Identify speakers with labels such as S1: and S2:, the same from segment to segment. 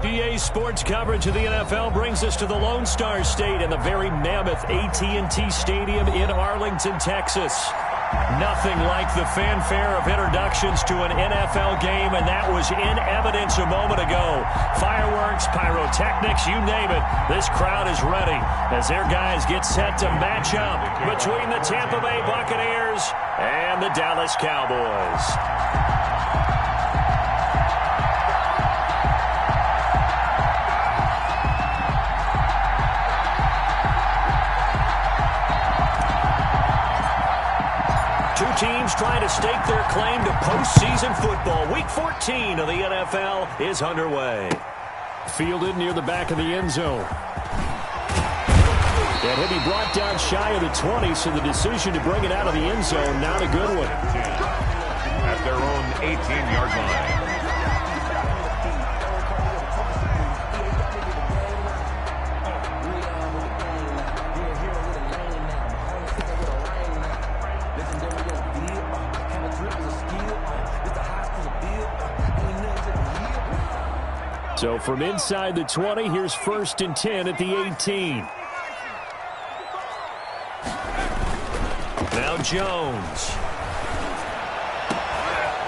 S1: EA Sports coverage of the NFL brings us to the Lone Star State and the very mammoth AT&T Stadium in Arlington, Texas. Nothing like the fanfare of introductions to an NFL game, and that was in evidence a moment ago. Fireworks, pyrotechnics, you name it. This crowd is ready as their guys get set to match up between the Tampa Bay Buccaneers and the Dallas Cowboys. Teams trying to stake their claim to postseason football. Week 14 of the NFL is underway. Fielded near the back of the end zone. And he'll be brought down shy of the 20, so the decision to bring it out of the end zone, not a good one.
S2: At their own 18-yard line.
S1: So from inside the 20, here's 1st and 10 at the 18. Now Jones.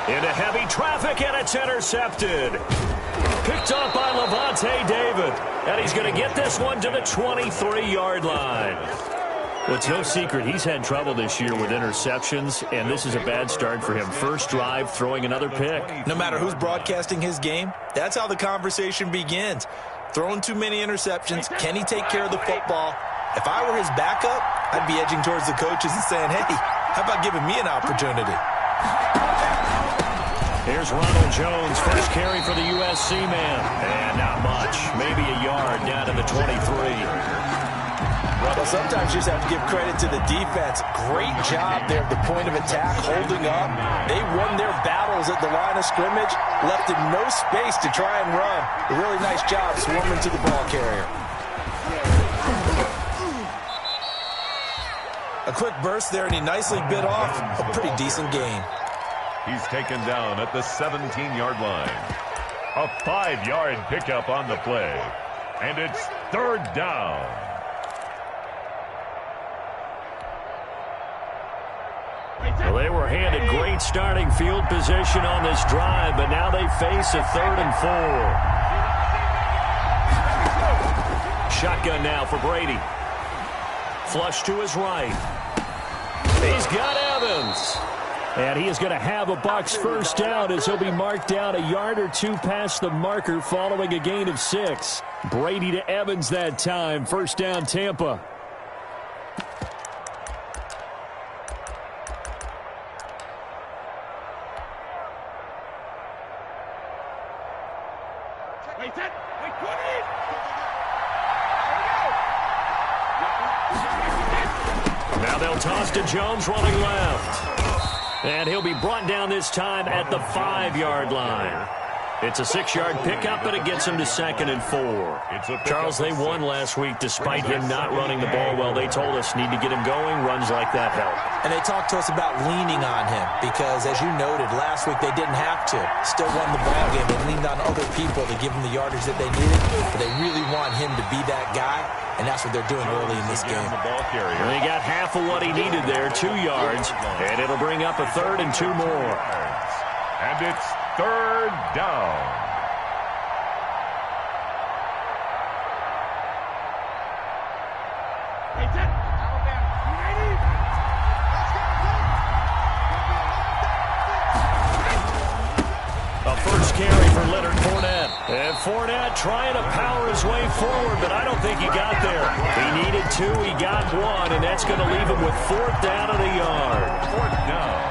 S1: Into heavy traffic, and it's intercepted. Picked off by Levante David. And he's going to get this one to the 23-yard line. Well, it's no secret he's had trouble this year with interceptions, and this is a bad start for him. First drive, throwing another pick.
S3: No matter who's broadcasting his game, that's how the conversation begins. Throwing too many interceptions, can he take care of the football? If I were his backup, I'd be edging towards the coaches and saying, hey, how about giving me an opportunity?
S1: Here's Ronald Jones, first carry for the USC man. And not much, maybe a yard down to the 23.
S3: Well, sometimes you just have to give credit to the defense. Great job there at the point of attack, holding up. They won their battles at the line of scrimmage, left him no space to try and run. A really nice job swarming to the ball carrier. A quick burst there, and he nicely bit off a pretty decent gain.
S2: He's taken down at the 17-yard line. A 5-yard pickup on the play. And it's 3rd down.
S1: Well, they were handed great starting field position on this drive, but now they face a 3rd and 4. Shotgun now for Brady. Flush to his right. He's got Evans. And he is going to have a Bucs first down as he'll be marked down a yard or two past the marker following a gain of 6. Brady to Evans that time. First down, Tampa. Now they'll toss to Jones running left. And he'll be brought down this time at the 5-yard line. It's a 6-yard pickup, but it gets him to 2nd and 4. Charles, they won last week despite him not running the ball well. They told us need to get him going. Runs like that help.
S3: And they talked to us about leaning on him because, as you noted, last week they didn't have to. Still won the ball game. They leaned on other people to give them the yardage that they needed, but they really want him to be that guy, and that's what they're doing early in this game.
S1: And he got half of what he needed there, 2 yards, and it'll bring up a 3rd and 2 more.
S2: And it's 3rd down.
S1: A first carry for Leonard Fournette. And Fournette trying to power his way forward, but I don't think he got there. He needed 2, he got 1, and that's going to leave him with 4th down and a yard.
S2: 4th down.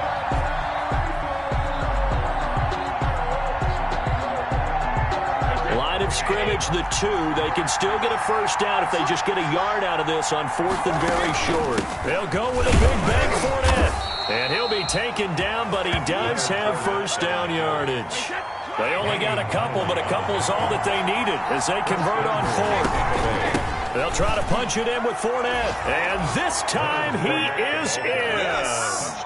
S1: Line of scrimmage, the 2. They can still get a first down if they just get a yard out of this on 4th and very short. They'll go with a big bang Fournette. And he'll be taken down, but he does have first down yardage. They only got a couple, but a couple's all that they needed as they convert on 4th. They'll try to punch it in with Fournette. And this time he is in. Yes.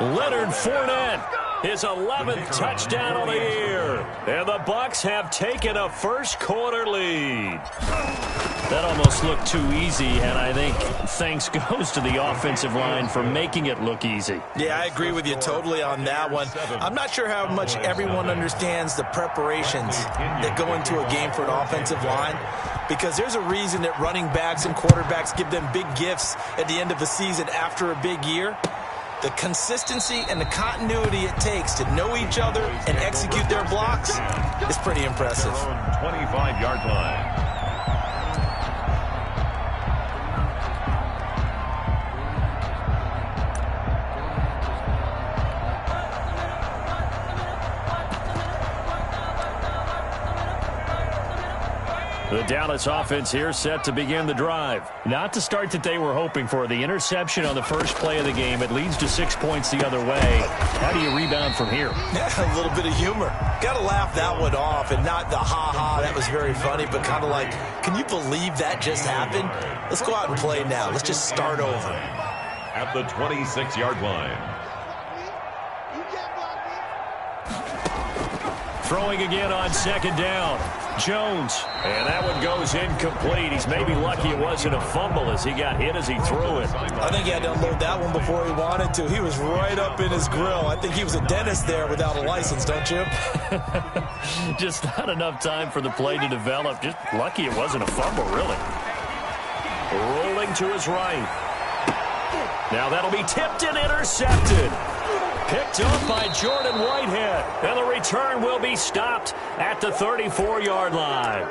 S1: Leonard Fournette His 11th touchdown of the year. And the Bucs have taken a first-quarter lead. That almost looked too easy, and I think thanks goes to the offensive line for making it look easy.
S3: Yeah, I agree with you totally on that one. I'm not sure how much everyone understands the preparations that go into a game for an offensive line, because there's a reason that running backs and quarterbacks give them big gifts at the end of the season after a big year. The consistency and the continuity it takes to know each other and execute their blocks is pretty impressive.
S2: 25-yard line.
S1: The Dallas offense here set to begin the drive. Not the start that they were hoping for. The interception on the first play of the game. It leads to 6 points the other way. How do you rebound from here?
S3: Yeah, a little bit of humor. Got to laugh that one off, and not the ha-ha, that was very funny, but kind of like, can you believe that just happened? Let's go out and play now. Let's just start over.
S2: At the 26-yard line.
S1: Throwing again on second down. Jones. And that one goes incomplete. He's maybe lucky it wasn't a fumble as he got hit as he threw it.
S3: I think he had to unload that one before he wanted to. He was right up in his grill. I think he was a dentist there without a license, don't you?
S1: Just not enough time for the play to develop. Just lucky it wasn't a fumble, really. Rolling to his right. Now that'll be tipped and intercepted. Picked up by Jordan Whitehead. And the return will be stopped at the 34-yard line.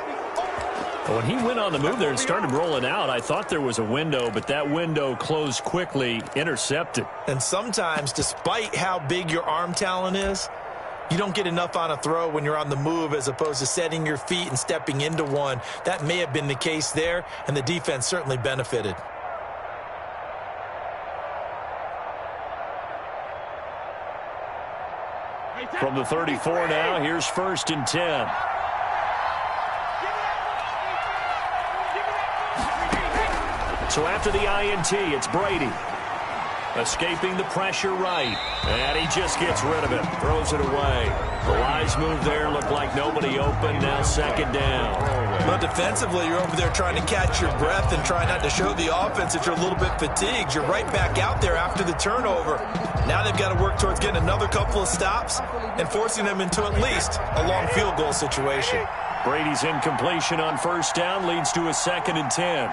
S1: When he went on the move there and started rolling out, I thought there was a window, but that window closed quickly, intercepted.
S3: And sometimes, despite how big your arm talent is, you don't get enough on a throw when you're on the move as opposed to setting your feet and stepping into one. That may have been the case there, and the defense certainly benefited.
S1: From the 34 now, here's 1st and 10. So after the INT, it's Brady. Escaping the pressure right. And he just gets rid of it. Throws it away. The wise move there looked like nobody open. Now 2nd down.
S3: But defensively, you're over there trying to catch your breath and try not to show the offense that you're a little bit fatigued. You're right back out there after the turnover. Now they've got to work towards getting another couple of stops and forcing them into at least a long field goal situation.
S1: Brady's incompletion on 1st down leads to a 2nd and 10.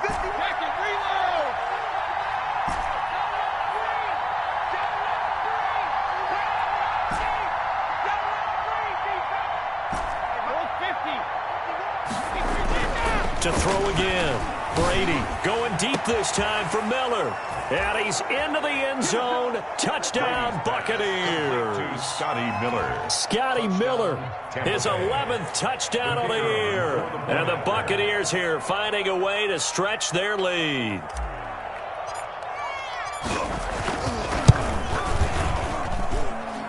S1: To throw again. Brady going deep this time for Miller. And he's into the end zone. Touchdown, Buccaneers.
S2: Scotty Miller.
S1: Scotty Miller, his 11th touchdown of the year. And the Buccaneers here finding a way to stretch their lead.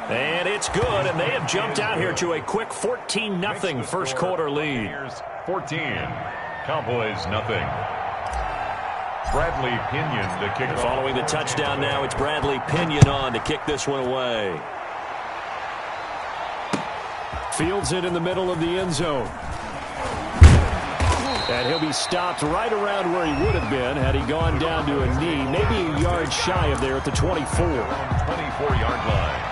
S1: And it's good, and they have jumped out here to a quick 14-0 first quarter lead.
S2: 14. Cowboys nothing. Bradley Pinion to kick it.
S1: Following the touchdown now, it's Bradley Pinion on to kick this one away. Fields it in the middle of the end zone. And he'll be stopped right around where he would have been had he gone down to a knee, maybe a yard shy of there at the 24.
S2: 24-yard line.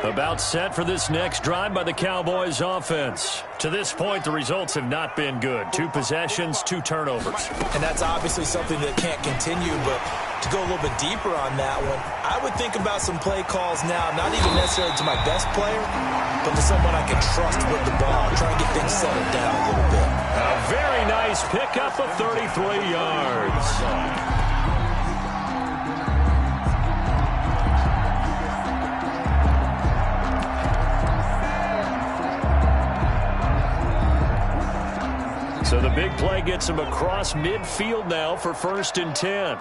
S1: About set for this next drive by the Cowboys offense. To this point, the results have not been good. 2 possessions, 2 turnovers.
S3: And that's obviously something that can't continue, but to go a little bit deeper on that one, I would think about some play calls now, not even necessarily to my best player, but to someone I can trust with the ball, try and get things settled down a little bit.
S1: A very nice pickup of 33 yards. So the big play gets him across midfield now for 1st and 10.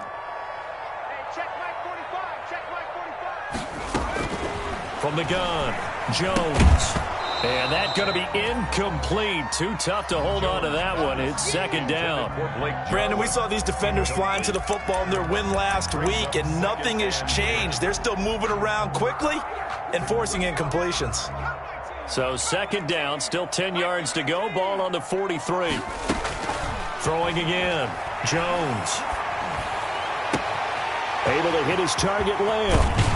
S1: From the gun, Jones. And that's going to be incomplete. Too tough to hold on to that one. It's second down.
S3: Brandon, we saw these defenders flying to the football in their win last week, and nothing has changed. They're still moving around quickly and forcing incompletions.
S1: So second down, still 10 yards to go. Ball on the 43. Throwing again, Jones. Able to hit his target, Lamb.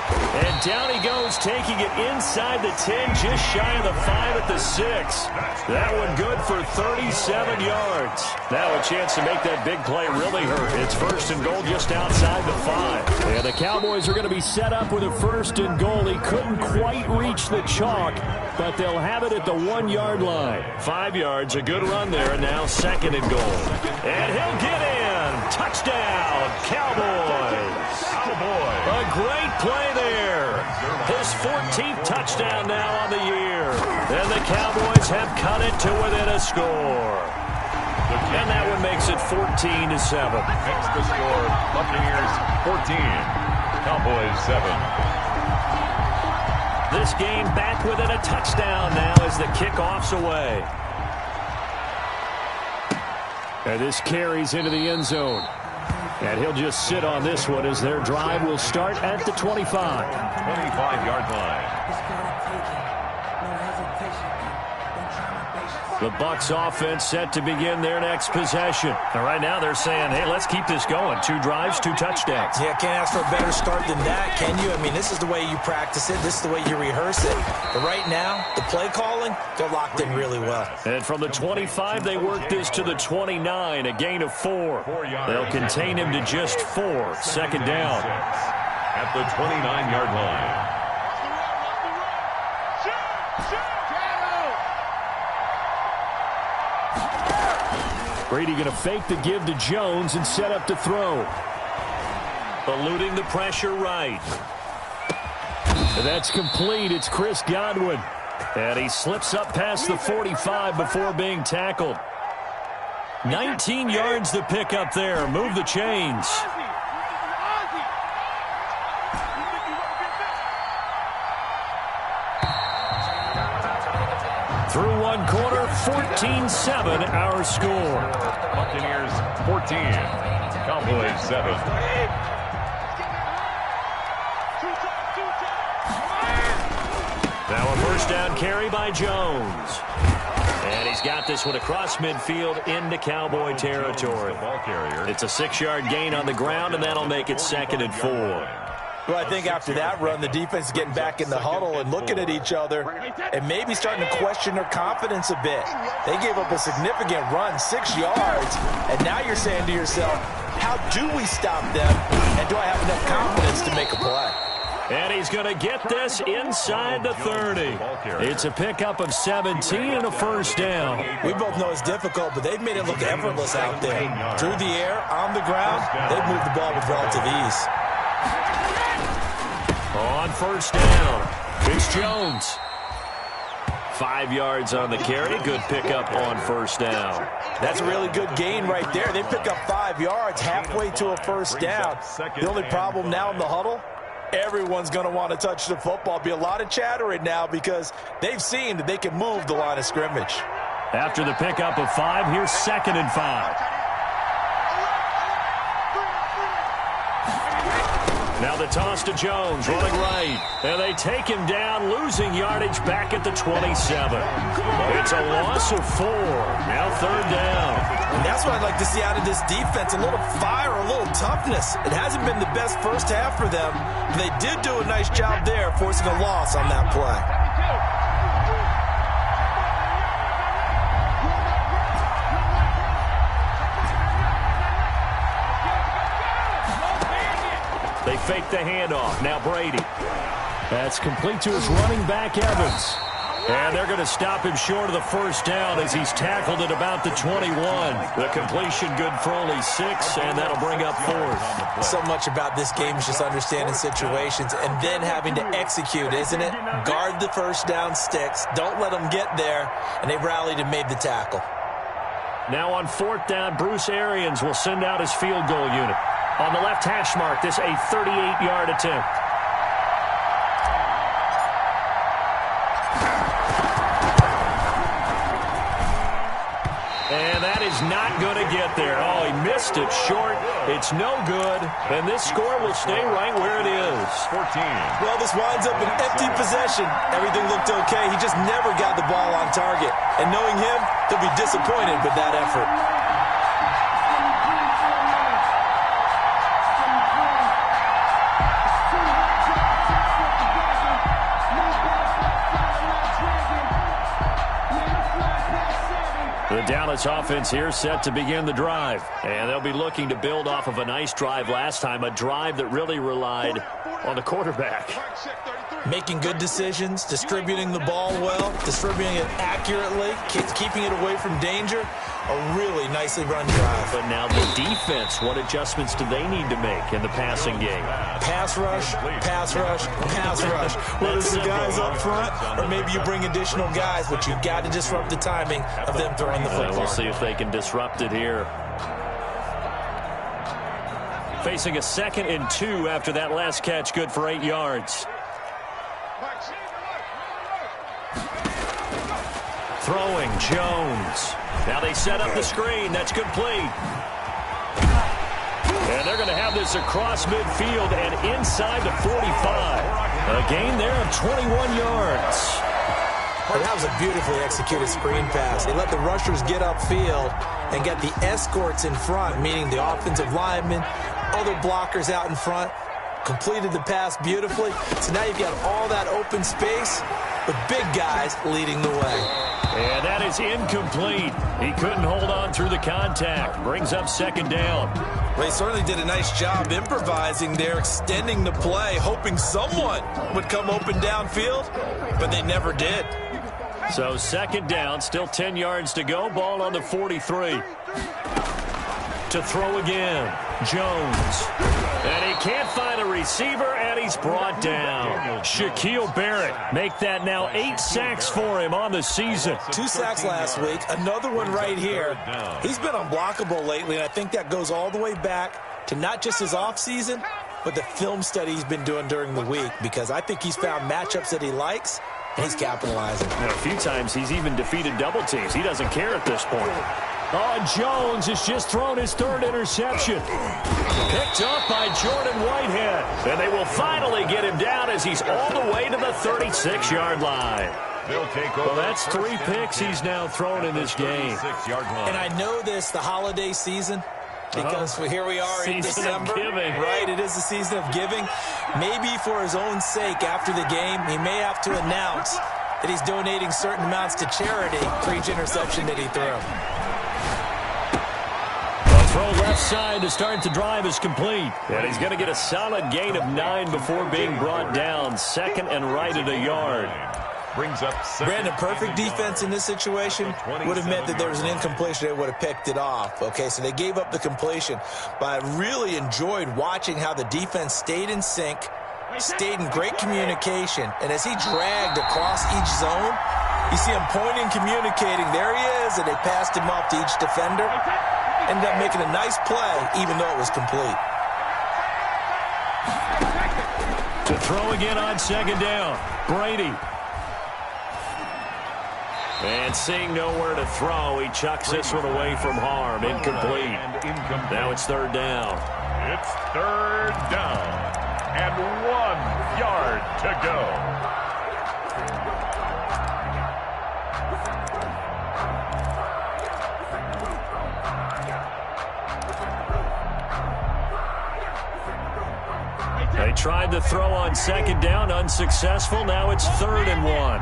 S1: And down he goes, taking it inside the 10, just shy of the 5 at the 6. That one good for 37 yards. Now a chance to make that big play really hurt. It's first and goal just outside the 5. And the Cowboys are going to be set up with a first and goal. He couldn't quite reach the chalk, but they'll have it at the 1-yard line. 5 yards, a good run there, and now second and goal. And he'll get in. Touchdown, Cowboys. A great play there. His 14th touchdown now on the year. And the Cowboys have cut it to within a score. And that one makes it 14-7.
S2: Makes the score Buccaneers 14, Cowboys 7.
S1: This game back within a touchdown now as the kickoff's away. And this carries into the end zone. And he'll just sit on this one as their drive will start at the 25.
S2: 25-yard line.
S1: The Bucs offense set to begin their next possession. And right now they're saying, hey, let's keep this going. 2 drives, 2 touchdowns.
S3: Yeah, can't ask for a better start than that, can you? I mean, this is the way you practice it. This is the way you rehearse it. But right now, the play calling, they're locked in really well.
S1: And from the 25, they work this to the 29, a gain of 4. They'll contain him to just 4. Second down.
S2: At the 29-yard line.
S1: Brady going to fake the give to Jones and set up to throw. Eluding the pressure right. And that's complete. It's Chris Godwin. And he slips up past the 45 before being tackled. 19 yards to pick up there. Move the chains. Through one quarter, 14-7 our score.
S2: Buccaneers 14, Cowboys 7.
S1: Now a first down carry by Jones. And he's got this one across midfield into Cowboy territory. It's a 6-yard gain on the ground, and that'll make it second and 4.
S3: Well, I think after that run, the defense is getting back in the huddle and looking at each other and maybe starting to question their confidence a bit. They gave up a significant run, 6 yards, and now you're saying to yourself, how do we stop them, and do I have enough confidence to make a play?
S1: And he's going to get this inside the 30. It's a pickup of 17 and a first down.
S3: We both know it's difficult, but they've made it look effortless out there. Through the air, on the ground, they've moved the ball with relative ease.
S1: On first down, it's Jones. 5 yards on the carry. Good pickup on first down.
S3: That's a really good gain right there. They pick up 5 yards halfway to a first down. The only problem now in the huddle, everyone's going to want to touch the football. Be a lot of chattering now because they've seen that they can move the line of scrimmage.
S1: After the pickup of 5, here's second and 5. Now the toss to Jones, running right. And they take him down, losing yardage back at the 27. It's a loss of 4. Now third down.
S3: And that's what I'd like to see out of this defense, a little fire, a little toughness. It hasn't been the best first half for them, but they did do a nice job there, forcing a loss on that play.
S1: They fake the handoff. Now Brady. That's complete to his running back, Evans. And they're going to stop him short of the first down as he's tackled at about the 21. The completion good for only 6, and that'll bring up 4th.
S3: So much about this game is just understanding situations and then having to execute, isn't it? Guard the first down sticks. Don't let them get there. And they rallied and made the tackle.
S1: Now on fourth down, Bruce Arians will send out his field goal unit. On the left hash mark, this a 38-yard attempt. is not going to get there. Oh, he missed it short. It's no good. And this score will stay right where it is.
S2: 14.
S3: Well, this winds up an empty possession. Everything looked okay. He just never got the ball on target. And knowing him, he'll be disappointed with that effort.
S1: The Dallas offense here set to begin the drive. And they'll be looking to build off of a nice drive last time, a drive that really relied on the quarterback.
S3: Making good decisions, distributing the ball well, distributing it accurately, keeping it away from danger. A really nicely run drive.
S1: But now the defense, what adjustments do they need to make in the passing game?
S3: Pass rush, pass rush, pass rush. Whether it's the guys up front or maybe you bring additional guys, but you've got to disrupt the timing of them throwing the football.
S1: We'll see if they can disrupt it here. Facing a 2nd and 2 after that last catch, good for 8 yards. Throwing, Jones. Now they set up the screen. That's complete. And they're going to have this across midfield and inside the 45. A gain there of 21 yards.
S3: Well, that was a beautifully executed screen pass. They let the rushers get upfield and get the escorts in front, meaning the offensive linemen, other blockers out in front. Completed the pass beautifully. So now you've got all that open space with big guys leading the way.
S1: And that is incomplete. He couldn't hold on through the contact. Brings up 2nd down.
S3: Well, he certainly did a nice job improvising there, extending the play, hoping someone would come open downfield, but they never did.
S1: So 2nd down, still 10 yards to go. Ball on the 43. To throw again, Jones. And he can't find a receiver, and he's brought down. Shaquille Barrett make that now 8 sacks for him on the season.
S3: 2 sacks last week, another one right here. He's been unblockable lately, and I think that goes all the way back to not just his offseason, but the film study he's been doing during the week, because I think he's found matchups that he likes, and he's capitalizing.
S1: Now, a few times he's even defeated double teams. He doesn't care at this point. Oh, Jones has just thrown his 3rd interception. Picked up by Jordan Whitehead. And they will finally get him down as he's all the way to the 36-yard line.
S2: They'll take over.
S1: Well, that's 3 picks he's now thrown in this game.
S3: And I know this, the holiday season, because here we are in December. Right, it is the season of giving. Maybe for his own sake after the game, he may have to announce that he's donating certain amounts to charity for each interception that he threw.
S1: Throw left side to start the drive is complete. And he's going to get a solid gain of 9 before being brought down. 2nd and right at a yard.
S2: Brings up
S3: Brandon, perfect defense in this situation would have meant that there was an incompletion. They would have picked it off. Okay, so they gave up the completion. But I really enjoyed watching how the defense stayed in sync, stayed in great communication. And as he dragged across each zone, you see him pointing, communicating. There he is, and they passed him up to each defender. Ended up making a nice play, even though it was complete.
S1: To throw again on 2nd down, Brady. And seeing nowhere to throw, he chucks this one away from harm. Incomplete. Now it's 3rd down.
S2: It's 3rd down. And 1 yard to go.
S1: They tried to throw on 2nd down, unsuccessful. Now it's 3rd and 1.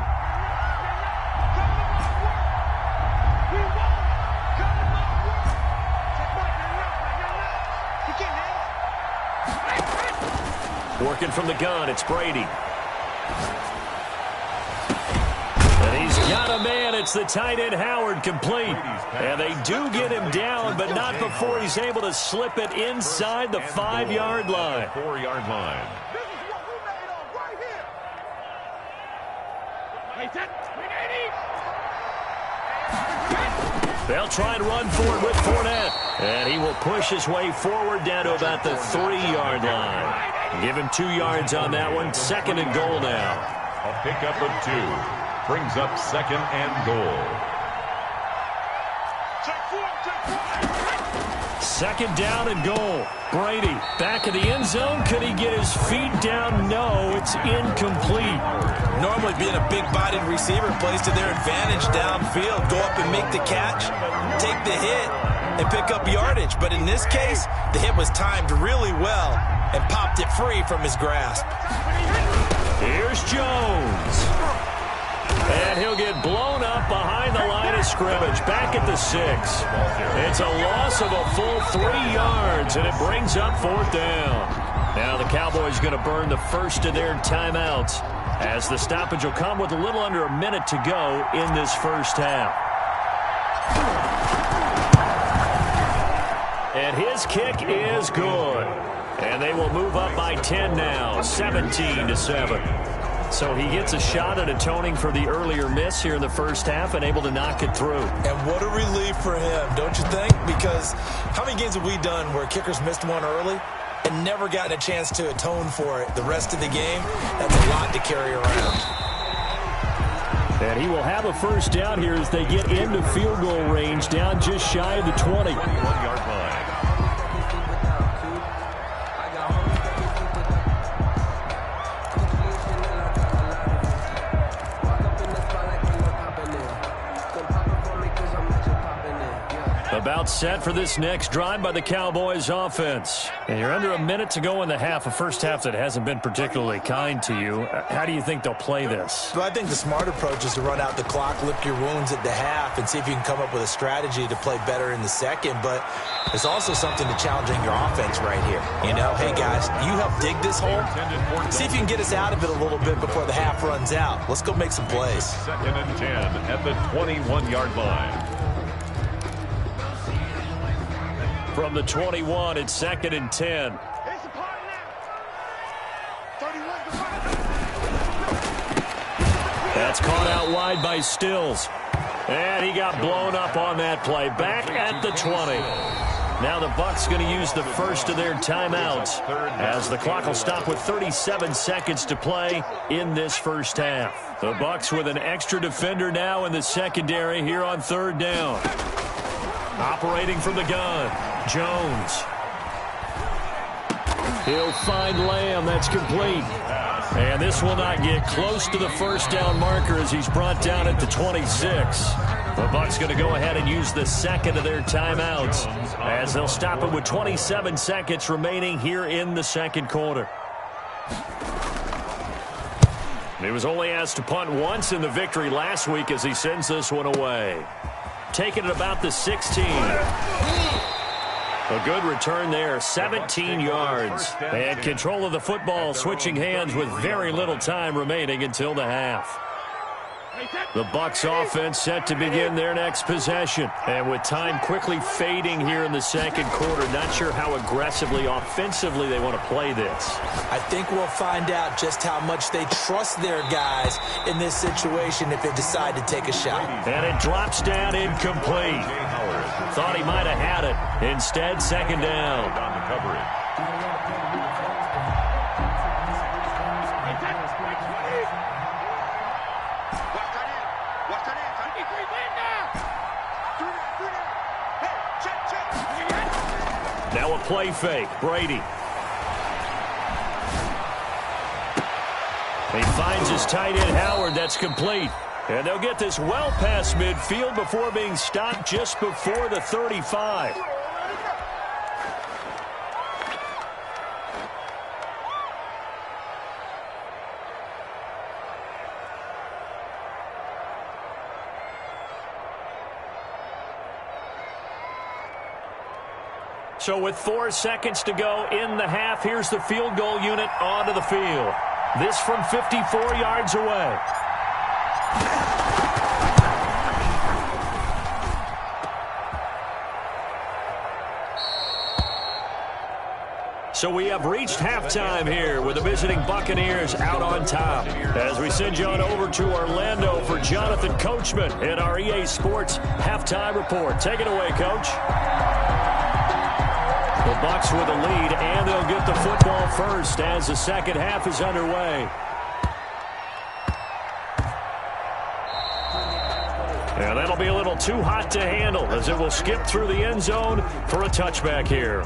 S1: Working from the gun, it's Brady. And he's got a man. It's the tight end, Howard, complete. And they do get him down, but not before he's able to slip it inside the 5-yard line.
S2: 4-yard line.
S1: They'll try and run for it with Fournette. And he will push his way forward down to about the 3-yard line. Give him 2 yards on that one. 2nd and goal now.
S2: A pickup of 2. Brings up 2nd and goal.
S1: Second down and goal. Brady back in the end zone. Could he get his feet down? No, it's incomplete.
S3: Normally being a big-bodied receiver plays to their advantage downfield. Go up and make the catch, take the hit, and pick up yardage. But in this case, the hit was timed really well and popped it free from his grasp.
S1: Here's Jones. And he'll get blown up behind the line of scrimmage, back at the 6. It's a loss of a full 3 yards, and it brings up 4th down. Now the Cowboys going to burn the first of their timeouts, as the stoppage will come with a little under a minute to go in this first half. And his kick is good. And they will move up by 10 now, 17-7. So he gets a shot at atoning for the earlier miss here in the first half and able to knock it through.
S3: And what a relief for him, don't you think? Because how many games have we done where kickers missed one early and never gotten a chance to atone for it the rest of the game? That's a lot to carry around.
S1: And he will have a first down here as they get into field goal range, down just shy of the 20.
S2: 21-yard line.
S1: About set for this next drive by the Cowboys offense. And you're under a minute to go in the half, a first half that hasn't been particularly kind to you. How do you think they'll play this?
S3: Well, I think the smart approach is to run out the clock, lick your wounds at the half, and see if you can come up with a strategy to play better in the second. But there's also something to challenging your offense right here. You know, hey, guys, you help dig this hole. See if you can get us out of it a little bit before the half runs out. Let's go make some plays.
S2: 2nd and 10 at the 21-yard line.
S1: From the 21, it's 2nd and 10. That's caught out wide by Stills. And he got blown up on that play. Back at the 20. Now the Bucs going to use the first of their timeouts, as the clock will stop with 37 seconds to play in this first half. The Bucs with an extra defender now in the secondary here on 3rd down. Operating from the gun, Jones. He'll find Lamb. That's complete. And this will not get close to the first down marker as he's brought down at the 26. The Bucs going to go ahead and use the second of their timeouts, as they'll stop it with 27 seconds remaining here in the second quarter. He was only asked to punt once in the victory last week as he sends this one away. Taking it about the 16. A good return there, 17 yards. And control of the football switching hands with very little time remaining until the half. The Bucs offense set to begin their next possession. And with time quickly fading here in the second quarter, not sure how aggressively, offensively they want to play this.
S3: I think we'll find out just how much they trust their guys in this situation if they decide to take a shot.
S1: And it drops down incomplete. Thought he might have had it. Instead, 2nd down.
S2: On the coverage.
S1: Now a play fake. Brady. He finds his tight end, Howard. That's complete. And they'll get this well past midfield before being stopped just before the 35. So with 4 seconds to go in the half, here's the field goal unit onto the field. This from 54 yards away. So we have reached halftime here with the visiting Buccaneers out on top. As we send you on over to Orlando for Jonathan Coachman in our EA Sports Halftime Report. Take it away, Coach. The Bucs with a lead, and they'll get the football first as the second half is underway. And that'll be a little too hot to handle as it will skip through the end zone for a touchback here.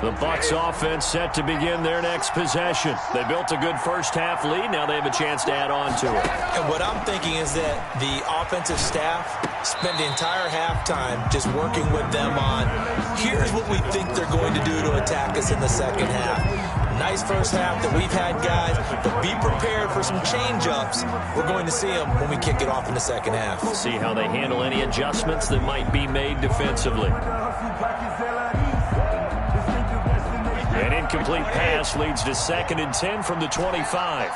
S1: The Bucs offense set to begin their next possession. They built a good first-half lead. Now they have a chance to add on to it.
S3: And what I'm thinking is that the offensive staff spent the entire halftime just working with them on, here's what we think they're going to do to attack us in the second half. Nice first half that we've had, guys, but be prepared for some change-ups. We're going to see them when we kick it off in the second half.
S1: See how they handle any adjustments that might be made defensively. An incomplete pass leads to 2nd and 10 from the 25.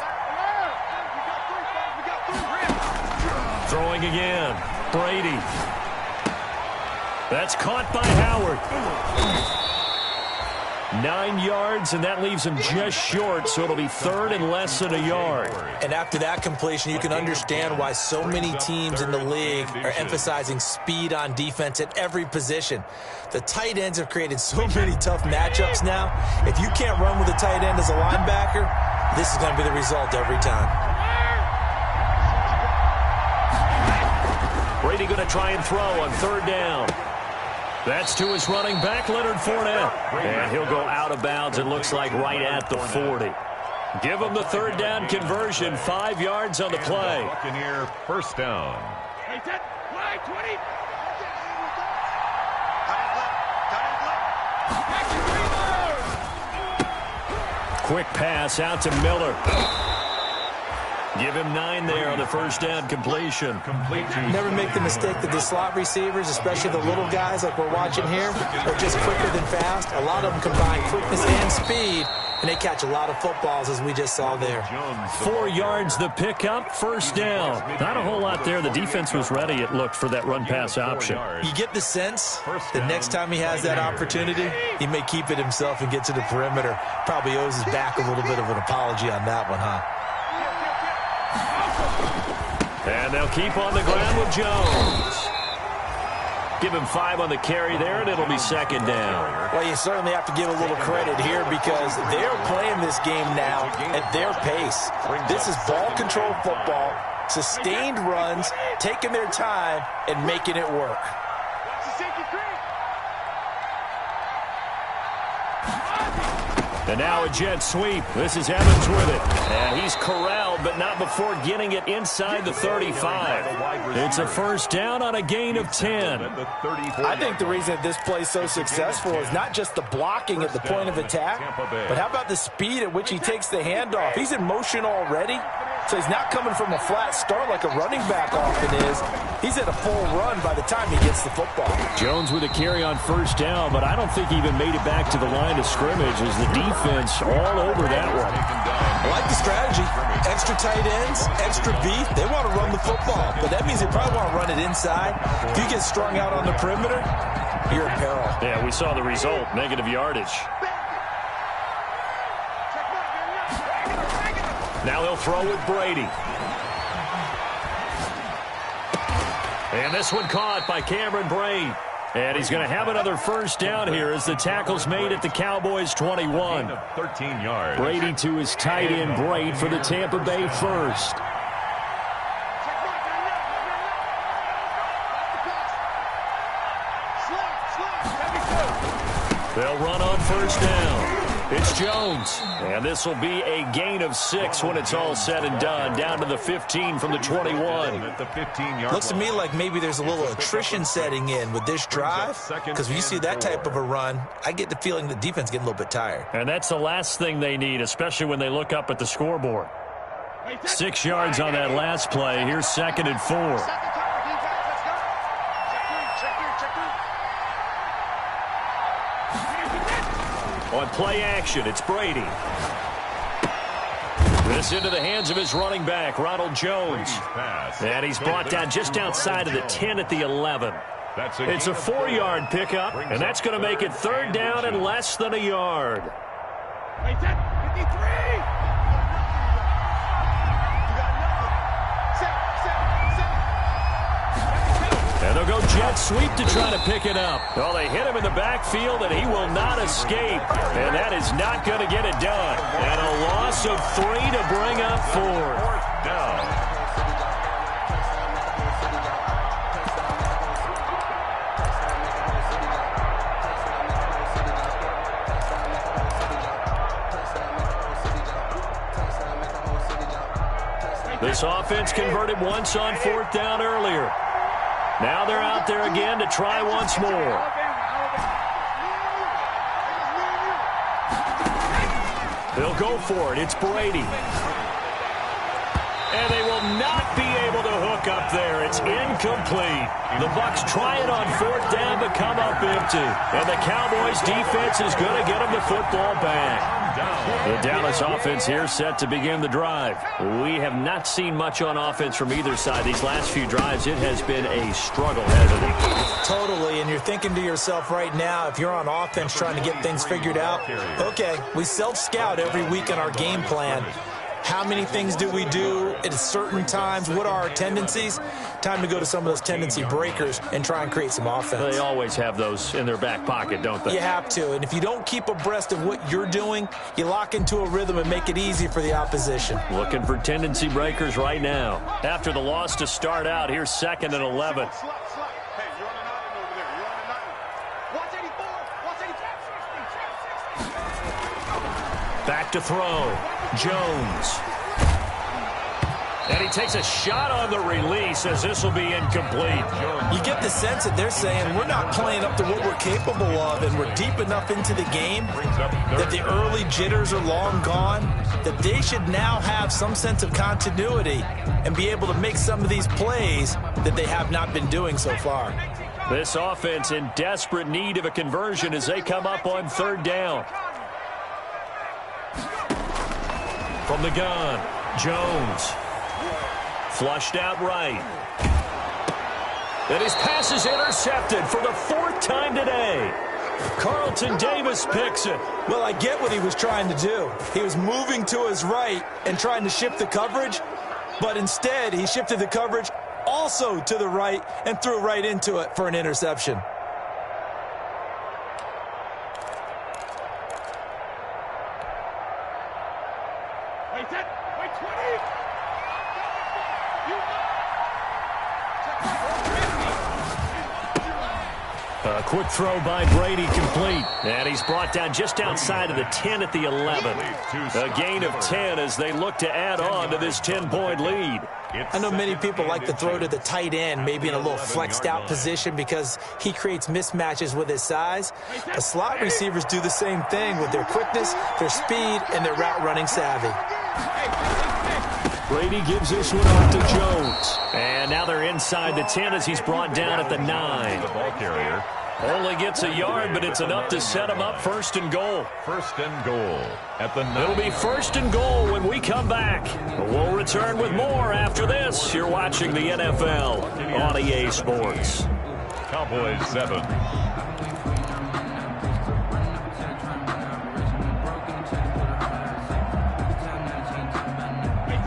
S1: Throwing again. Brady. That's caught by Howard. 9 yards, and that leaves him just short, so it'll be 3rd and less than a yard.
S3: And after that completion, you can understand why so many teams in the league are emphasizing speed on defense at every position. The tight ends have created so many tough matchups now. If you can't run with a tight end as a linebacker, this is going to be the result every time.
S1: Brady going to try and throw on 3rd down. That's to his running back, Leonard Fournette. And he'll go out of bounds, it looks like, right at the 40. Give him the 3rd down conversion, 5 yards on the play.
S2: Buccaneer first down.
S1: Quick pass out to Miller. Give him 9 there on the first down completion.
S3: Never make the mistake that the slot receivers, especially the little guys like we're watching here, are just quicker than fast. A lot of them combine quickness and speed, and they catch a lot of footballs, as we just saw there.
S1: 4 yards the pickup, first down. Not a whole lot there. The defense was ready, it looked, for that run-pass option.
S3: You get the sense that next time he has that opportunity, he may keep it himself and get to the perimeter. Probably owes his back a little bit of an apology on that one, huh?
S1: And they'll keep on the ground with Jones. Give him 5 on the carry there, and it'll be 2nd down.
S3: Well, you certainly have to give a little credit here because they're playing this game now at their pace. This is ball control football, sustained runs, taking their time, and making it work.
S1: And now a jet sweep. This is Evans with it. And he's corralled, but not before getting it inside the 35. It's a first down on a gain of 10.
S3: I think the reason that this play is so successful is not just the blocking at the point of attack, but how about the speed at which he takes the handoff? He's in motion already, so he's not coming from a flat start like a running back often is. He's at a full run by the time he gets the football.
S1: Jones with a carry on first down, but I don't think he even made it back to the line of scrimmage as the defense all over that one.
S3: I like the strategy. Extra tight ends, extra beef. They want to run the football, but that means they probably want to run it inside. If you get strung out on the perimeter, you're in peril.
S1: Yeah, we saw the result, negative yardage. Now they'll throw with Brady. And this one caught by Cameron Brate. And he's going to have another first down here as the tackle's made at the Cowboys' 21.
S2: 13 yards.
S1: Brady to his tight end, Brate, for the Tampa Bay first. They'll run on first down. It's Jones. And this will be a gain of 6 when it's all said and done. Down to the 15 from the 21.
S2: At the 15-yard
S3: Looks to me like maybe there's a little attrition setting in with this drive, because when you see that type of a run, I get the feeling the defense getting a little bit tired.
S1: And that's the last thing they need, especially when they look up at the scoreboard. 6 yards on that last play. Here's 2nd and 4. On play action, it's Brady. This into the hands of his running back, Ronald Jones. And he's brought down just outside of the 10 at the 11. It's a 4-yard pickup, and that's going to make it 3rd down and less than a yard. And they'll go jet sweep to try to pick it up. Well, they hit him in the backfield, and he will not escape. And that is not going to get it done. And a loss of 3 to bring up 4.
S2: Fourth down.
S1: This offense converted once on 4th down earlier. Now they're out there again to try once more. They'll go for it. It's Brady. And they will not be able to hook up there. It's incomplete. The Bucs try it on 4th down but come up empty. And the Cowboys defense is going to get them the football back. The Dallas offense here set to begin the drive. We have not seen much on offense from either side. These last few drives, it has been a struggle, hasn't it?
S3: Totally, and you're thinking to yourself right now, if you're on offense trying to get things figured out, okay, we self-scout every week in our game plan. How many things do we do at certain times? What are our tendencies? Time to go to some of those tendency breakers and try and create some offense.
S1: They always have those in their back pocket, don't they?
S3: You have to, and if you don't keep abreast of what you're doing, you lock into a rhythm and make it easy for the opposition.
S1: Looking for tendency breakers right now. After the loss to start out, here's 2nd and 11. Back to throw. Jones. And he takes a shot on the release as this will be incomplete.
S3: You get the sense that they're saying we're not playing up to what we're capable of, and we're deep enough into the game that the early jitters are long gone, that they should now have some sense of continuity and be able to make some of these plays that they have not been doing so far.
S1: This offense in desperate need of a conversion as they come up on 3rd down. From the gun, Jones. Flushed out right. And his pass is intercepted for the 4th time today. Carlton Davis picks it.
S3: Well, I get what he was trying to do. He was moving to his right and trying to shift the coverage, but instead he shifted the coverage also to the right and threw right into it for an interception.
S1: A quick throw by Brady complete. And he's brought down just outside of the 10 at the 11. A gain of 10 as they look to add on to this 10-point lead.
S3: I know many people like to throw to the tight end, maybe in a little flexed out position because he creates mismatches with his size. The slot receivers do the same thing with their quickness, their speed, and their route running savvy.
S1: Brady gives this one off to Jones. And now they're inside the 10 as he's brought down at the 9.
S2: The ball carrier.
S1: Only gets a yard, but it's enough to set him up 1st and goal.
S2: 1st and goal at the 9.
S1: It'll be 1st and goal when we come back. We'll return with more after this. You're watching the NFL on EA Sports.
S2: Cowboys 7.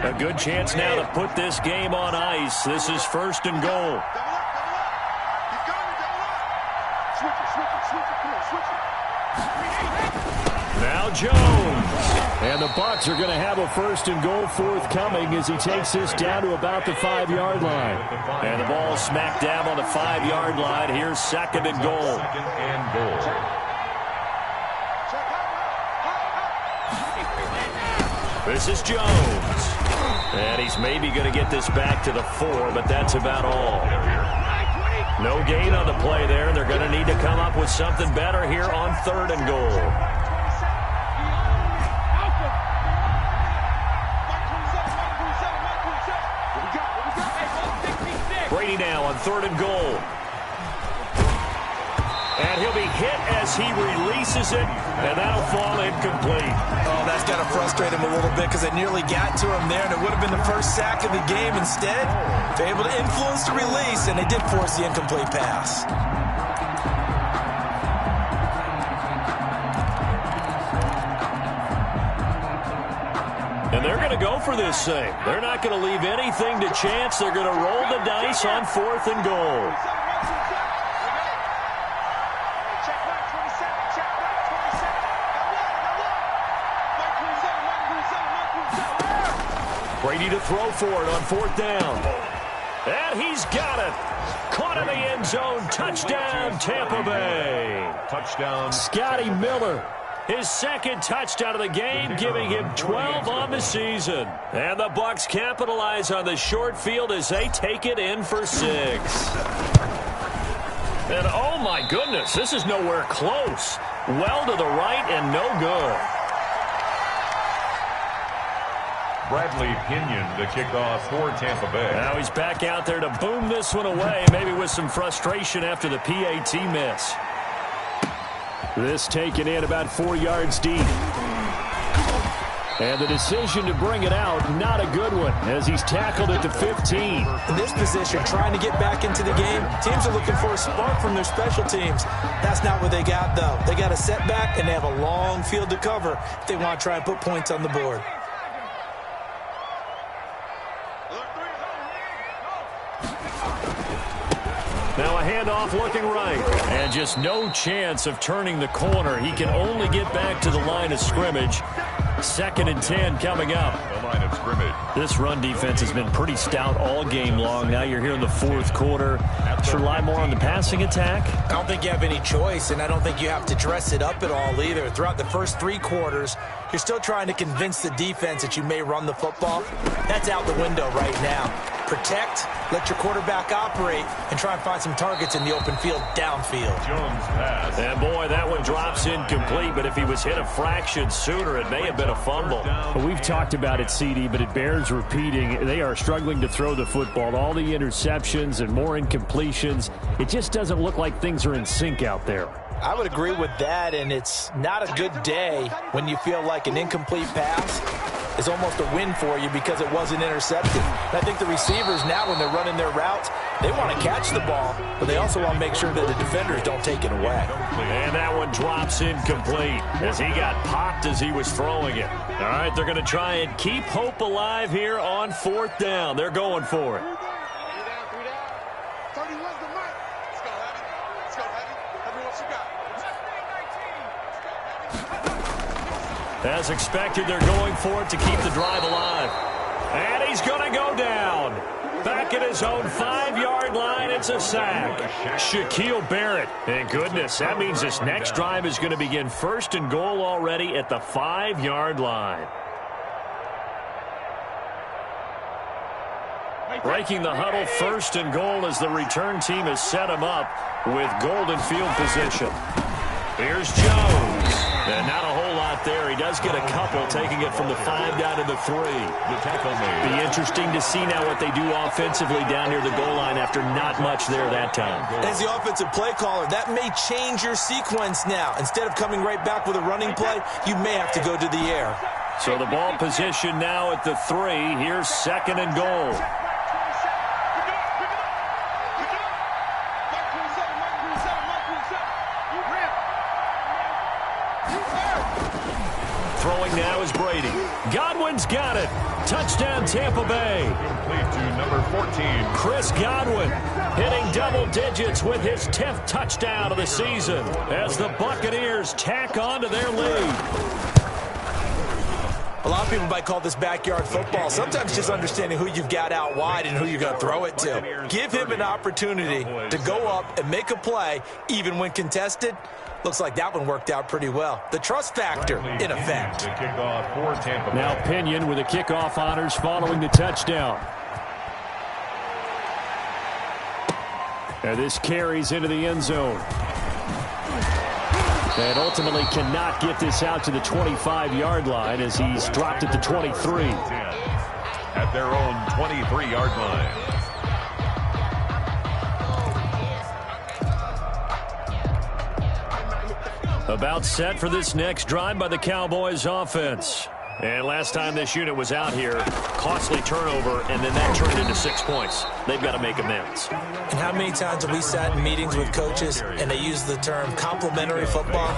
S1: A good chance now to put this game on ice. This is 1st and goal. Now Jones. And the Bucs are going to have a 1st and goal forthcoming as he takes this down to about the 5-yard line. And the ball smack dab on the 5-yard line. Here's 2nd and goal.
S2: 2nd and goal.
S1: This is Jones. And he's maybe going to get this back to the 4, but that's about all. No gain on the play there. They're going to need to come up with something better here on 3rd and goal. Brady now on 3rd and goal. And he'll be hit as he releases it, and that'll fall incomplete.
S3: Oh, that's got to frustrate him a little bit because they nearly got to him there, and it would have been the first sack of the game. Instead, they're able to influence the release, and they did force the incomplete pass.
S1: And they're going to go for this thing. They're not going to leave anything to chance. They're going to roll the dice on 4th and goal. Brady to throw for it on 4th down. And he's got it. Caught in the end zone. Touchdown, Tampa Bay.
S2: Touchdown.
S1: Scotty Miller. His second touchdown of the game, giving him 12 on the season. And the Bucs capitalize on the short field as they take it in for 6. And oh my goodness, this is nowhere close. Well to the right and no good.
S2: Bradley Pinion to kick off for Tampa Bay.
S1: Now he's back out there to boom this one away, maybe with some frustration after the PAT miss. This taken in about 4 yards deep. And the decision to bring it out, not a good one, as he's tackled at the 15.
S3: In this position, trying to get back into the game, teams are looking for a spark from their special teams. That's not what they got, though. They got a setback, and they have a long field to cover if they want to try and put points on the board.
S1: Now a handoff looking right. And just no chance of turning the corner. He can only get back to the line of scrimmage. 2nd and 10 coming up.
S2: The line of scrimmage.
S1: This run defense has been pretty stout all game long. Now you're here in the 4th quarter. Should rely more on the passing attack?
S3: I don't think you have any choice, and I don't think you have to dress it up at all either. Throughout the first 3 quarters, you're still trying to convince the defense that you may run the football. That's out the window right now. Protect, let your quarterback operate, and try and find some targets in the open field downfield.
S2: Jones pass.
S1: And boy, that one drops incomplete, but if he was hit a fraction sooner, it may have been a fumble.
S4: Well, we've talked about it, CD, but it bears repeating. They are struggling to throw the football. All the interceptions and more incompletions. It just doesn't look like things are in sync out there.
S3: I would agree with that, and it's not a good day when you feel like an incomplete pass is almost a win for you because it wasn't intercepted. And I think the receivers now, when they're running their routes, they want to catch the ball, but they also want to make sure that the defenders don't take it away.
S1: And that one drops incomplete as he got popped as he was throwing it. All right, they're going to try and keep hope alive here on 4th down. They're going for it. As expected, they're going for it to keep the drive alive. And he's going to go down. Back at his own 5-yard line, it's a sack. Shaquille Barrett. And goodness, that means this next drive is going to begin 1st and goal already at the 5-yard line. Breaking the huddle, 1st and goal as the return team has set him up with golden field position. Here's Jones. And not a whole lot there. He does get a couple, taking it from the 5 down to the 3.
S2: The tackle made.
S1: Be interesting to see now what they do offensively down near the goal line after not much there that time.
S3: As the offensive play caller, that may change your sequence now. Instead of coming right back with a running play, you may have to go to the air.
S1: So the ball position now at the 3. Here's 2nd and goal. Throwing now is Brady. Godwin's got it. Touchdown, Tampa Bay.
S2: Complete to number 14.
S1: Chris Godwin hitting double digits with his 10th touchdown of the season as the Buccaneers tack on to their lead.
S3: A lot of people might call this backyard football. Sometimes just understanding who you've got out wide and who you're going to throw it to. Give him an opportunity to go up and make a play, even when contested. Looks like that one worked out pretty well. The trust factor in effect.
S2: The kickoff for Tampa Bay.
S4: Now Pinion with the kickoff honors following the touchdown. And this carries into the end zone. And ultimately cannot get this out to the 25-yard line as he's dropped at the 23.
S2: At their own 23-yard line.
S1: About set for this next drive by the Cowboys offense. And last time this unit was out here, costly turnover, and then that turned into 6 points. They've got to make amends.
S3: And how many times have we sat in meetings with coaches and they use the term complementary football?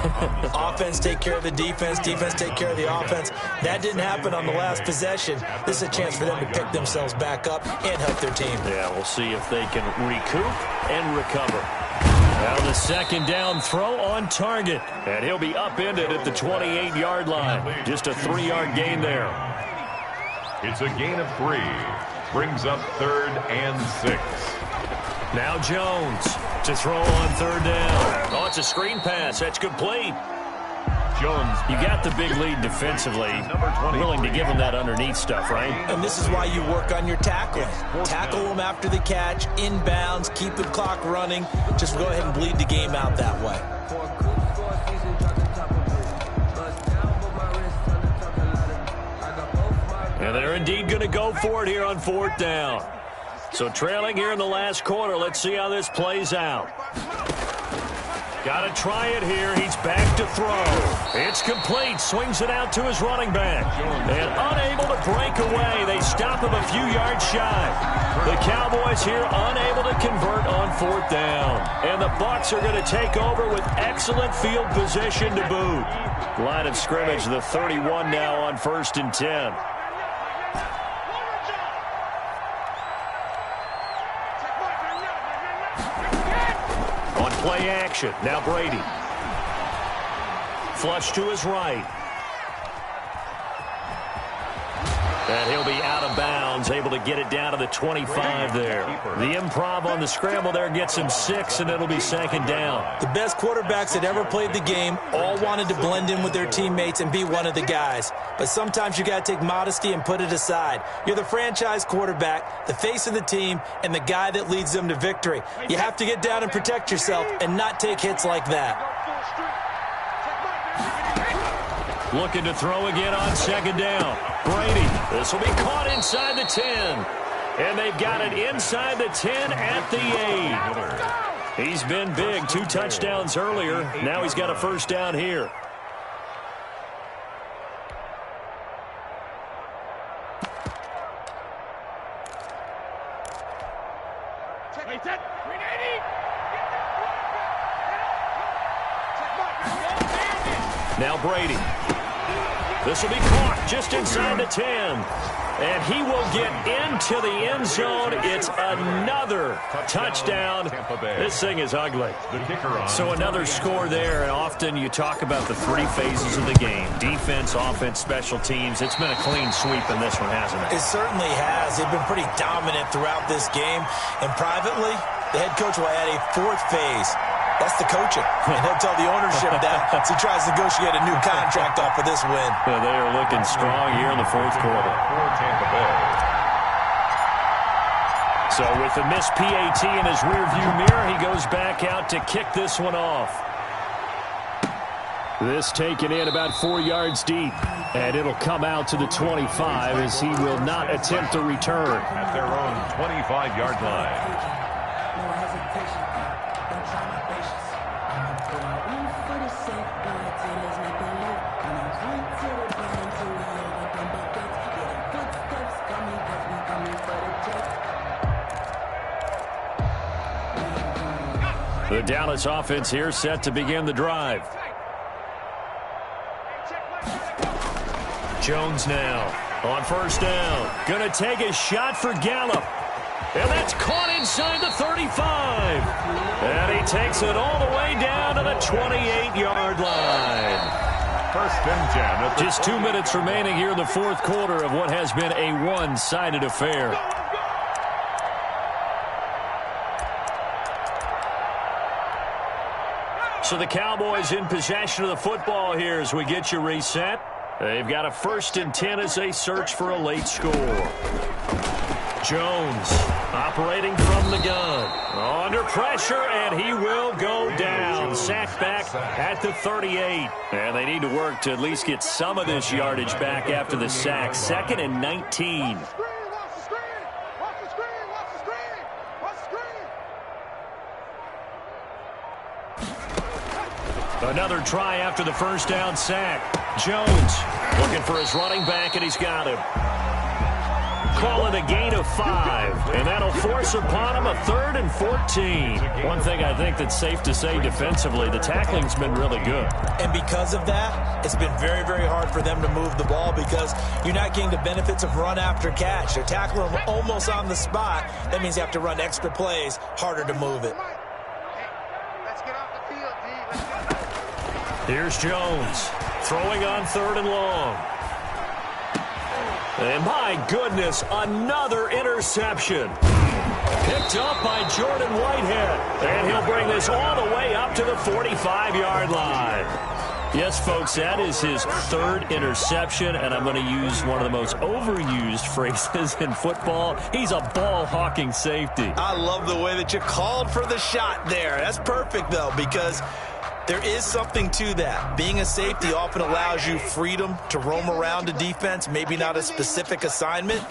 S3: Offense take care of the defense, defense take care of the offense. That didn't happen on the last possession. This is a chance for them to pick themselves back up and help their team.
S1: Yeah, we'll see if they can recoup and recover. Now the 2nd down throw on target. And he'll be upended at the 28-yard line. Just a 3-yard gain there.
S2: It's a gain of 3. Brings up 3rd and 6.
S1: Now Jones to throw on 3rd down. Oh, it's a screen pass. That's complete.
S2: Jones.
S1: You got the big lead defensively. Willing to give them that underneath stuff, right?
S3: And this is why you work on your tackling. Tackle them after the catch, inbounds, keep the clock running. Just go ahead and bleed the game out that way.
S1: And they're indeed going to go for it here on 4th down. So trailing here in the last quarter. Let's see how this plays out. Got to try it here. He's back to throw. It's complete. Swings it out to his running back. And unable to break away. They stop him a few yards shy. The Cowboys here unable to convert on 4th down. And the Bucs are going to take over with excellent field position to boot. Line of scrimmage, the 31 now on 1st and 10. Play action. Now Brady. Flush to his right. And he'll be out of bounds, able to get it down to the 25 there. The improv on the scramble there gets him 6, and it'll be 2nd down.
S3: The best quarterbacks that ever played the game all wanted to blend in with their teammates and be one of the guys. But sometimes you got to take modesty and put it aside. You're the franchise quarterback, the face of the team, and the guy that leads them to victory. You have to get down and protect yourself and not take hits like that.
S1: Looking to throw again on 2nd down. Brady. This will be caught inside the 10. And they've got it inside the 10 at the 8. He's been big. 2 touchdowns earlier. Now he's got a 1st down here. Now Brady. This will be caught just inside the 10. And he will get into the end zone. It's another touchdown. This thing is ugly. So another score there. And often you talk about the 3 phases of the game. Defense, offense, special teams. It's been a clean sweep in this one, hasn't it?
S3: It certainly has. They've been pretty dominant throughout this game. And privately, the head coach will add a 4th phase. That's the coaching. And he'll tell the ownership that as he tries to negotiate a new contract off of this win.
S1: Well, they are looking strong here in the 4th quarter. So with the missed PAT in his rearview mirror, he goes back out to kick this one off. This taken in about 4 yards deep. And it'll come out to the 25 as he will not attempt to return.
S2: At their own 25-yard line.
S1: The Dallas offense here set to begin the drive. Jones now on 1st down. Going to take a shot for Gallup. And that's caught inside the 35. And he takes it all the way down to the 28-yard line.
S2: 1st and 10.
S1: Just 2 minutes remaining here in the 4th quarter of what has been a one-sided affair. So the Cowboys in possession of the football here as we get you reset. They've got a 1st and 10 as they search for a late score. Jones operating from the gun. Under pressure, and he will go down. Sacked back at the 38. And they need to work to at least get some of this yardage back after the sack. 2nd and 19. Another try after the 1st down sack. Jones looking for his running back, and he's got him. Call it a gain of 5, and that'll force upon him a 3rd and 14. One thing I think that's safe to say defensively, the tackling's been really good.
S3: And because of that, it's been very, very hard for them to move the ball because you're not getting the benefits of run after catch. They're tackling almost on the spot. That means you have to run extra plays, harder to move it.
S1: Here's Jones throwing on 3rd and long. And my goodness, another interception. Picked up by Jordan Whitehead. And he'll bring this all the way up to the 45-yard line. Yes, folks, that is his third interception, and I'm going to use one of the most overused phrases in football. He's a ball-hawking safety.
S3: I love the way that you called for the shot there. That's perfect, though, because there is something to that. Being a safety often allows you freedom to roam around a defense, maybe not a specific assignment.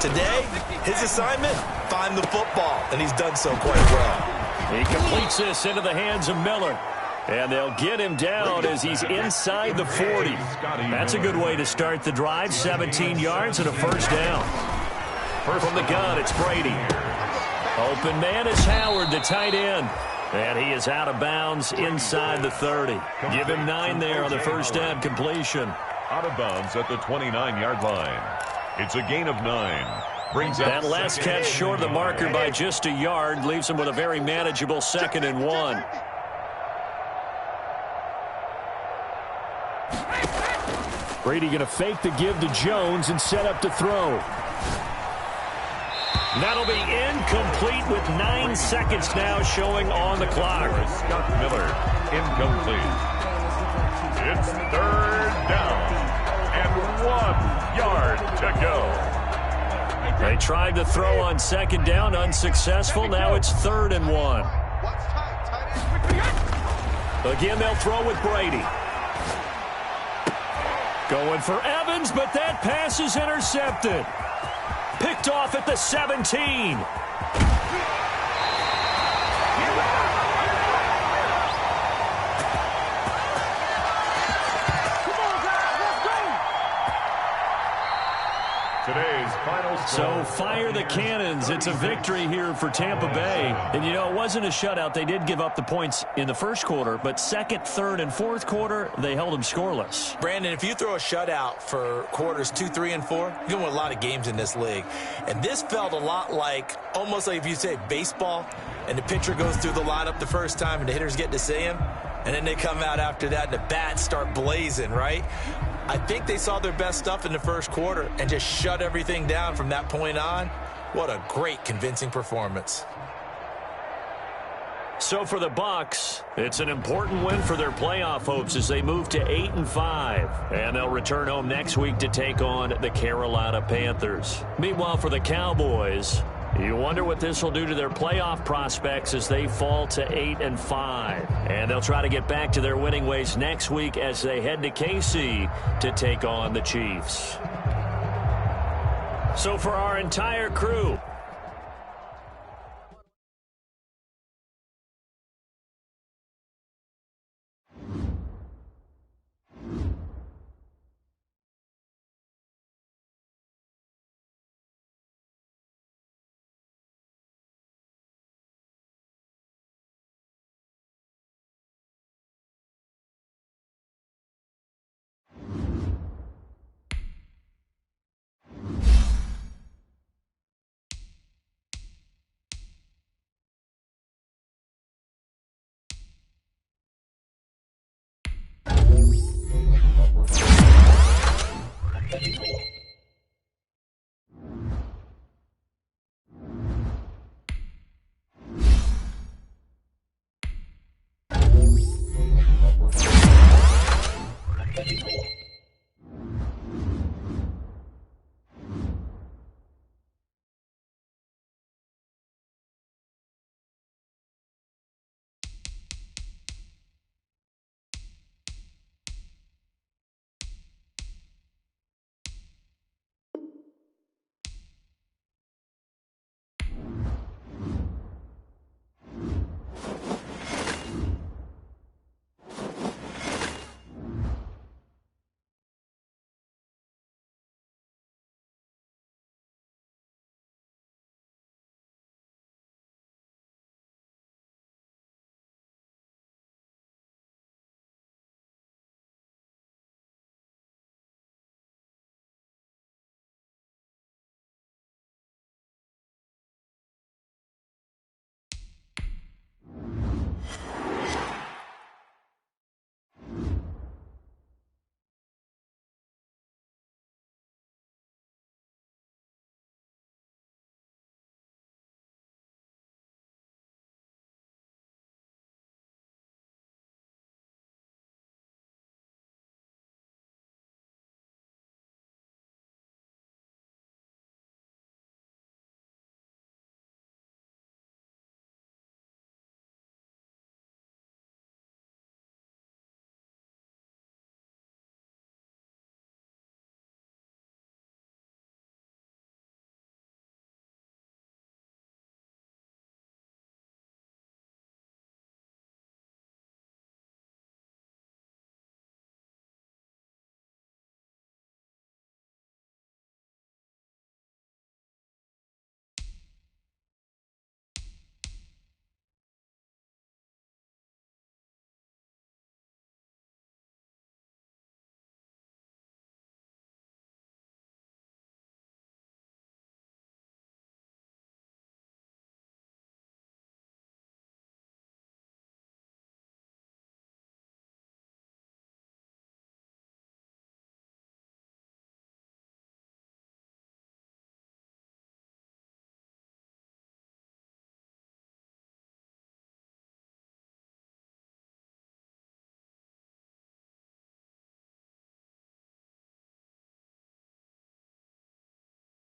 S3: Today, his assignment, find the football, and he's done so quite well.
S1: He completes this into the hands of Miller. And they'll get him down as he's inside the 40. That's a good way to start the drive. 17 yards and a first down. From the gun, it's Brady. Open man is Howard, the tight end. And he is out of bounds inside the 30. Give him 9 there on the first down completion.
S2: Out of bounds at the 29-yard line. It's a gain of 9. Brings
S1: that last catch short of the marker by just a yard. Leaves him with a very manageable 2nd and 1.
S4: Brady going to fake the give to Jones and set up to throw.
S1: That'll be incomplete with 9 seconds now showing on the clock.
S2: Scott Miller, incomplete. It's 3rd down and 1 yard to go.
S1: They tried to throw on 2nd down, unsuccessful. Now it's 3rd and 1. Again, they'll throw with Brady. Going for Evans, but that pass is intercepted. Picked off at the 17.
S2: Today's final score.
S1: So fire the cannons. It's a victory here for Tampa Bay. And, you know, it wasn't a shutout. They did give up the points in the first quarter, but second, third, and fourth quarter, they held them scoreless.
S3: Brandon, if you throw a shutout for quarters 2, 3, and 4, you're going to win a lot of games in this league. And this felt a lot like, almost like if you say baseball, and the pitcher goes through the lineup the first time and the hitters get to see him, and then they come out after that and the bats start blazing, right? I think they saw their best stuff in the first quarter and just shut everything down from that point on. What a great, convincing performance.
S1: So for the Bucs, it's an important win for their playoff hopes as they move to 8-5. And they'll return home next week to take on the Carolina Panthers. Meanwhile, for the Cowboys, you wonder what this will do to their playoff prospects as they fall to 8-5. And they'll try to get back to their winning ways next week as they head to KC to take on the Chiefs. So for our entire crew,